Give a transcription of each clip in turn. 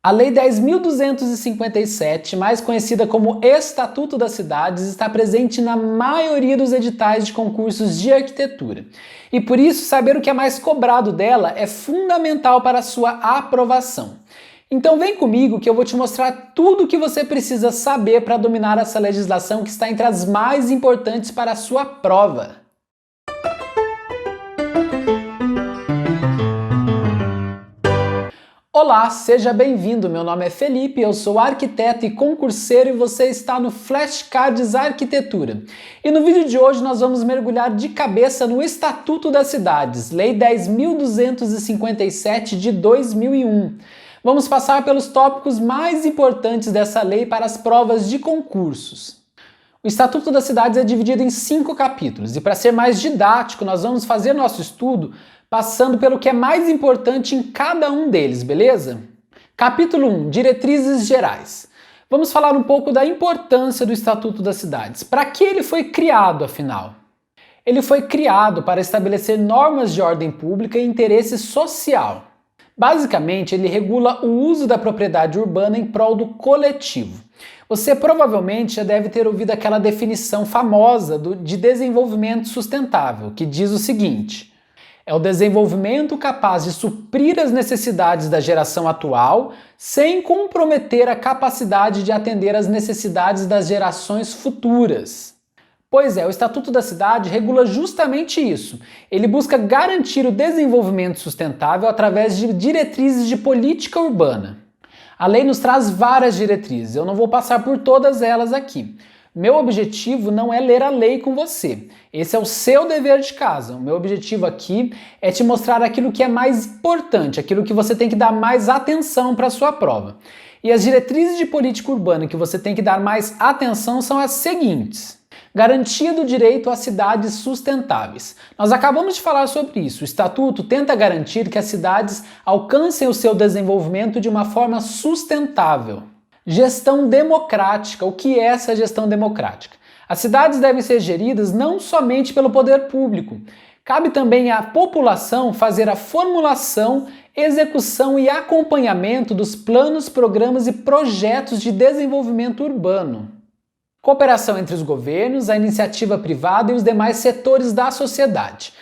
A Lei 10.257, mais conhecida como Estatuto das Cidades, está presente na maioria dos editais de concursos de arquitetura. E por isso, saber o que é mais cobrado dela é fundamental para a sua aprovação. Então vem comigo que eu vou te mostrar tudo o que você precisa saber para dominar essa legislação que está entre as mais importantes para a sua prova. Olá, seja bem-vindo. Meu nome é Felipe, eu sou arquiteto e concurseiro e você está no Flashcards Arquitetura. E no vídeo de hoje nós vamos mergulhar de cabeça no Estatuto das Cidades, Lei 10.257 de 2001. Vamos passar pelos tópicos mais importantes dessa lei para as provas de concursos. O Estatuto das Cidades é dividido em 5 capítulos e para ser mais didático nós vamos fazer nosso estudo passando pelo que é mais importante em cada um deles, beleza? Capítulo 1, Diretrizes Gerais. Vamos falar um pouco da importância do Estatuto das Cidades. Para que ele foi criado, afinal? Ele foi criado para estabelecer normas de ordem pública e interesse social. Basicamente, ele regula o uso da propriedade urbana em prol do coletivo. Você provavelmente já deve ter ouvido aquela definição famosa de desenvolvimento sustentável, que diz o seguinte: é o desenvolvimento capaz de suprir as necessidades da geração atual sem comprometer a capacidade de atender às necessidades das gerações futuras. Pois é, o Estatuto da Cidade regula justamente isso. Ele busca garantir o desenvolvimento sustentável através de diretrizes de política urbana. A lei nos traz várias diretrizes, eu não vou passar por todas elas aqui. Meu objetivo não é ler a lei com você. Esse é o seu dever de casa. O meu objetivo aqui é te mostrar aquilo que é mais importante, aquilo que você tem que dar mais atenção para a sua prova. E as diretrizes de política urbana que você tem que dar mais atenção são as seguintes. Garantia do direito a cidades sustentáveis. Nós acabamos de falar sobre isso. O Estatuto tenta garantir que as cidades alcancem o seu desenvolvimento de uma forma sustentável. Gestão democrática. O que é essa gestão democrática? As cidades devem ser geridas não somente pelo poder público. Cabe também à população fazer a formulação, execução e acompanhamento dos planos, programas e projetos de desenvolvimento urbano. Cooperação entre os governos, a iniciativa privada e os demais setores da sociedade.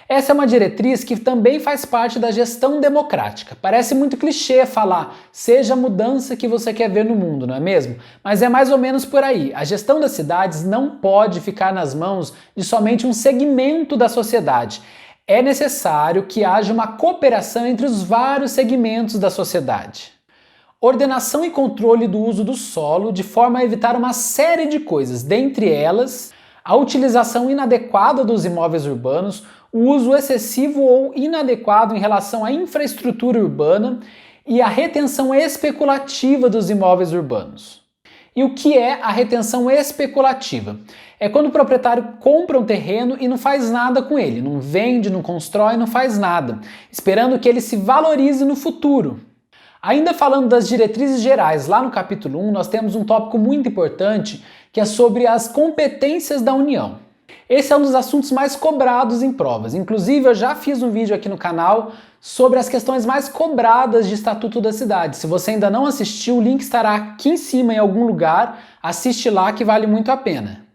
Essa é uma diretriz que também faz parte da gestão democrática. Parece muito clichê falar, seja a mudança que você quer ver no mundo, não é mesmo? Mas é mais ou menos por aí. A gestão das cidades não pode ficar nas mãos de somente um segmento da sociedade. É necessário que haja uma cooperação entre os vários segmentos da sociedade. Ordenação e controle do uso do solo de forma a evitar uma série de coisas, dentre elas a utilização inadequada dos imóveis urbanos, o uso excessivo ou inadequado em relação à infraestrutura urbana e a retenção especulativa dos imóveis urbanos. E o que é a retenção especulativa? É quando o proprietário compra um terreno e não faz nada com ele, não vende, não constrói, não faz nada, esperando que ele se valorize no futuro. Ainda falando das diretrizes gerais, lá no capítulo 1 nós temos um tópico muito importante que é sobre as competências da União. Esse é um dos assuntos mais cobrados em provas. Inclusive, eu já fiz um vídeo aqui no canal sobre as questões mais cobradas de Estatuto da Cidade. Se você ainda não assistiu, o link estará aqui em cima em algum lugar. Assiste lá que vale muito a pena.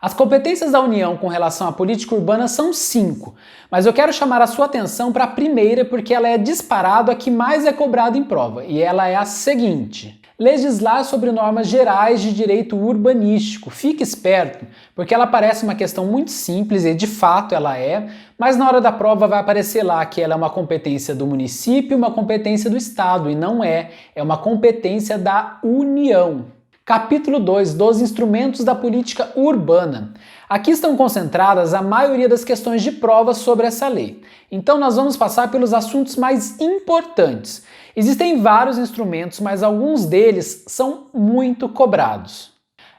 As competências da União com relação à política urbana são 5, mas eu quero chamar a sua atenção para a primeira porque ela é disparado a que mais é cobrada em prova, e ela é a seguinte: legislar sobre normas gerais de direito urbanístico. Fique esperto, porque ela parece uma questão muito simples, e de fato ela é, mas na hora da prova vai aparecer lá que ela é uma competência do município, uma competência do Estado, e não é uma competência da União. Capítulo 2, dos instrumentos da política urbana. Aqui estão concentradas a maioria das questões de prova sobre essa lei. Então nós vamos passar pelos assuntos mais importantes. Existem vários instrumentos, mas alguns deles são muito cobrados.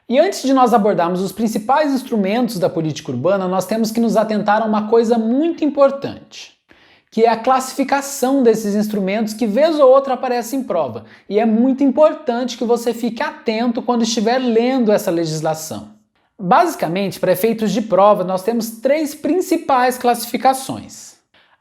E antes de nós abordarmos os principais instrumentos da política urbana, nós temos que nos atentar a uma coisa muito importante, que é a classificação desses instrumentos que vez ou outra aparece em prova. E é muito importante que você fique atento quando estiver lendo essa legislação. Basicamente, para efeitos de prova, nós temos 3 principais classificações.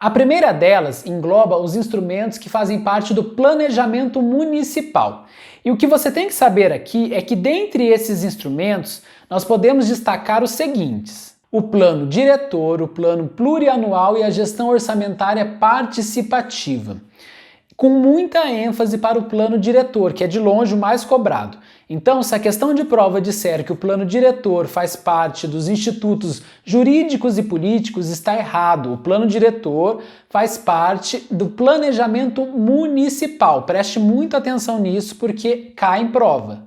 A primeira delas engloba os instrumentos que fazem parte do planejamento municipal. E o que você tem que saber aqui é que dentre esses instrumentos nós podemos destacar os seguintes: o plano diretor, o plano plurianual e a gestão orçamentária participativa, com muita ênfase para o plano diretor, que é de longe o mais cobrado. Então, se a questão de prova disser que o plano diretor faz parte dos institutos jurídicos e políticos, está errado. O plano diretor faz parte do planejamento municipal. Preste muita atenção nisso porque cai em prova.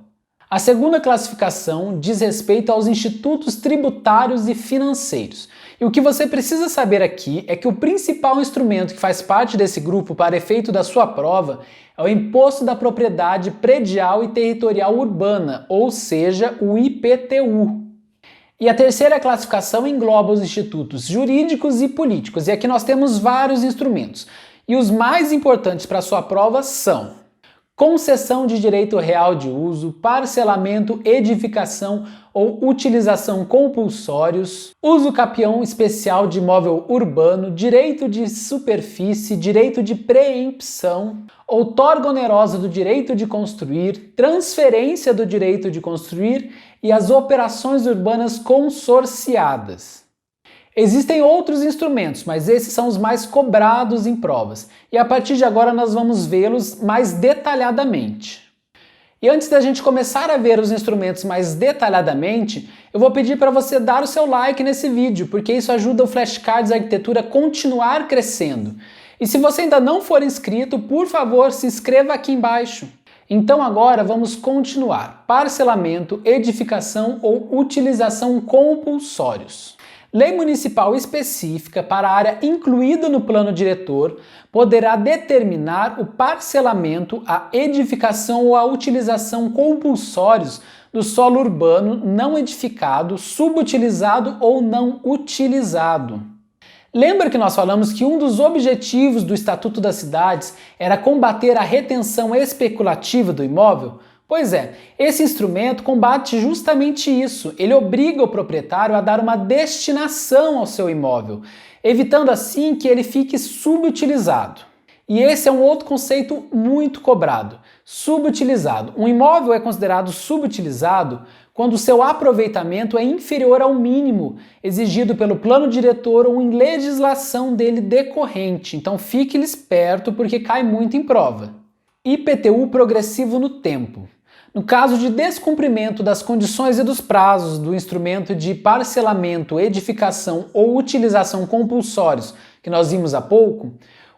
A segunda classificação diz respeito aos institutos tributários e financeiros. E o que você precisa saber aqui é que o principal instrumento que faz parte desse grupo para efeito da sua prova é o Imposto da Propriedade Predial e Territorial Urbana, ou seja, o IPTU. E a terceira classificação engloba os institutos jurídicos e políticos, e aqui nós temos vários instrumentos. E os mais importantes para a sua prova são concessão de direito real de uso, parcelamento, edificação ou utilização compulsórios, uso capião especial de imóvel urbano, direito de superfície, direito de preempção, outorga onerosa do direito de construir, transferência do direito de construir e as operações urbanas consorciadas. Existem outros instrumentos, mas esses são os mais cobrados em provas, e a partir de agora nós vamos vê-los mais detalhadamente. E antes da gente começar a ver os instrumentos mais detalhadamente, eu vou pedir para você dar o seu like nesse vídeo, porque isso ajuda o Flashcards Arquitetura a continuar crescendo. E se você ainda não for inscrito, por favor, se inscreva aqui embaixo. Então agora vamos continuar. Parcelamento, edificação ou utilização compulsórios. Lei municipal específica para a área incluída no plano diretor poderá determinar o parcelamento, a edificação ou a utilização compulsórios do solo urbano não edificado, subutilizado ou não utilizado. Lembra que nós falamos que um dos objetivos do Estatuto das Cidades era combater a retenção especulativa do imóvel? Pois é, esse instrumento combate justamente isso. Ele obriga o proprietário a dar uma destinação ao seu imóvel, evitando assim que ele fique subutilizado. E esse é um outro conceito muito cobrado. Subutilizado. Um imóvel é considerado subutilizado quando o seu aproveitamento é inferior ao mínimo exigido pelo plano diretor ou em legislação dele decorrente. Então fique esperto porque cai muito em prova. IPTU progressivo no tempo. No caso de descumprimento das condições e dos prazos do instrumento de parcelamento, edificação ou utilização compulsórios que nós vimos há pouco,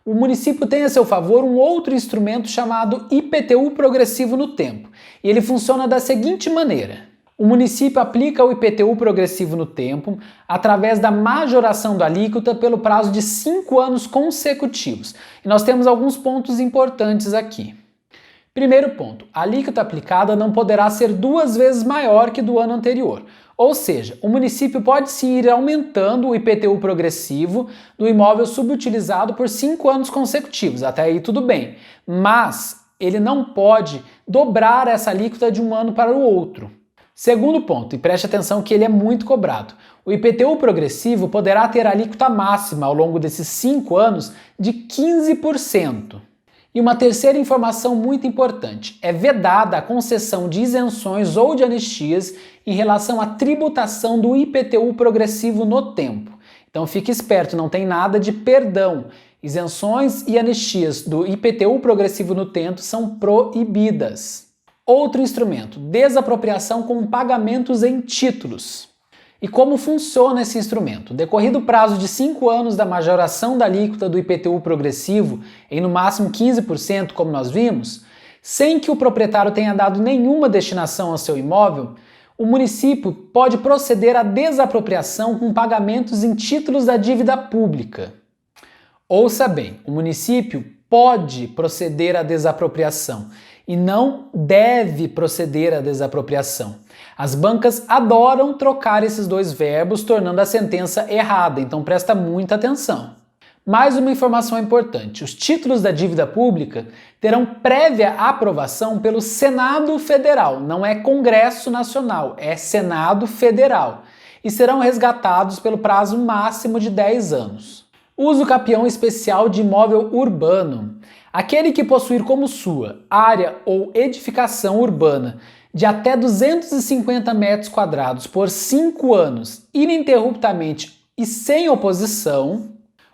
o município tem a seu favor um outro instrumento chamado IPTU progressivo no tempo. E ele funciona da seguinte maneira: o município aplica o IPTU progressivo no tempo através da majoração da alíquota pelo prazo de 5 anos consecutivos. E nós temos alguns pontos importantes aqui. Primeiro ponto, a alíquota aplicada não poderá ser 2 vezes maior que do ano anterior. Ou seja, o município pode sim ir aumentando o IPTU progressivo do imóvel subutilizado por 5 anos consecutivos. Até aí tudo bem. Mas ele não pode dobrar essa alíquota de um ano para o outro. Segundo ponto, e preste atenção que ele é muito cobrado, o IPTU progressivo poderá ter alíquota máxima ao longo desses 5 anos de 15%. E uma terceira informação muito importante, é vedada a concessão de isenções ou de anistias em relação à tributação do IPTU progressivo no tempo. Então fique esperto, não tem nada de perdão. Isenções e anistias do IPTU progressivo no tempo são proibidas. Outro instrumento, desapropriação com pagamentos em títulos. E como funciona esse instrumento? Decorrido o prazo de 5 anos da majoração da alíquota do IPTU progressivo, em no máximo 15%, como nós vimos, sem que o proprietário tenha dado nenhuma destinação ao seu imóvel, o município pode proceder à desapropriação com pagamentos em títulos da dívida pública. Ouça bem, o município pode proceder à desapropriação e não deve proceder à desapropriação. As bancas adoram trocar esses dois verbos, tornando a sentença errada, então presta muita atenção. Mais uma informação importante, os títulos da dívida pública terão prévia aprovação pelo Senado Federal, não é Congresso Nacional, é Senado Federal, e serão resgatados pelo prazo máximo de 10 anos. Uso capião especial de imóvel urbano. Aquele que possuir como sua área ou edificação urbana de até 250 metros quadrados por 5 anos, ininterruptamente e sem oposição,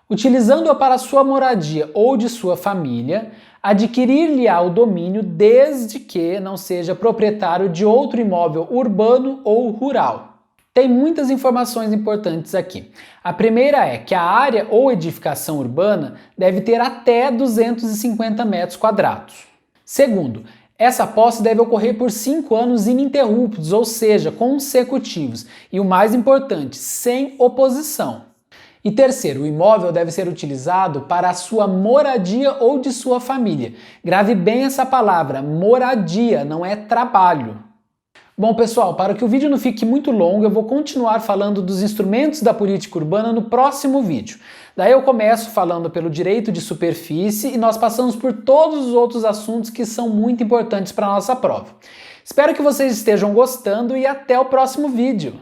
utilizando-a para sua moradia ou de sua família, adquirir-lhe-á o domínio desde que não seja proprietário de outro imóvel urbano ou rural. Tem muitas informações importantes aqui. A primeira é que a área ou edificação urbana deve ter até 250 metros quadrados. Segundo, essa posse deve ocorrer por 5 anos ininterruptos, ou seja, consecutivos. E o mais importante, sem oposição. E terceiro, o imóvel deve ser utilizado para a sua moradia ou de sua família. Grave bem essa palavra, moradia, não é trabalho. Bom, pessoal, para que o vídeo não fique muito longo, eu vou continuar falando dos instrumentos da política urbana no próximo vídeo. Daí eu começo falando pelo direito de superfície e nós passamos por todos os outros assuntos que são muito importantes para a nossa prova. Espero que vocês estejam gostando e até o próximo vídeo.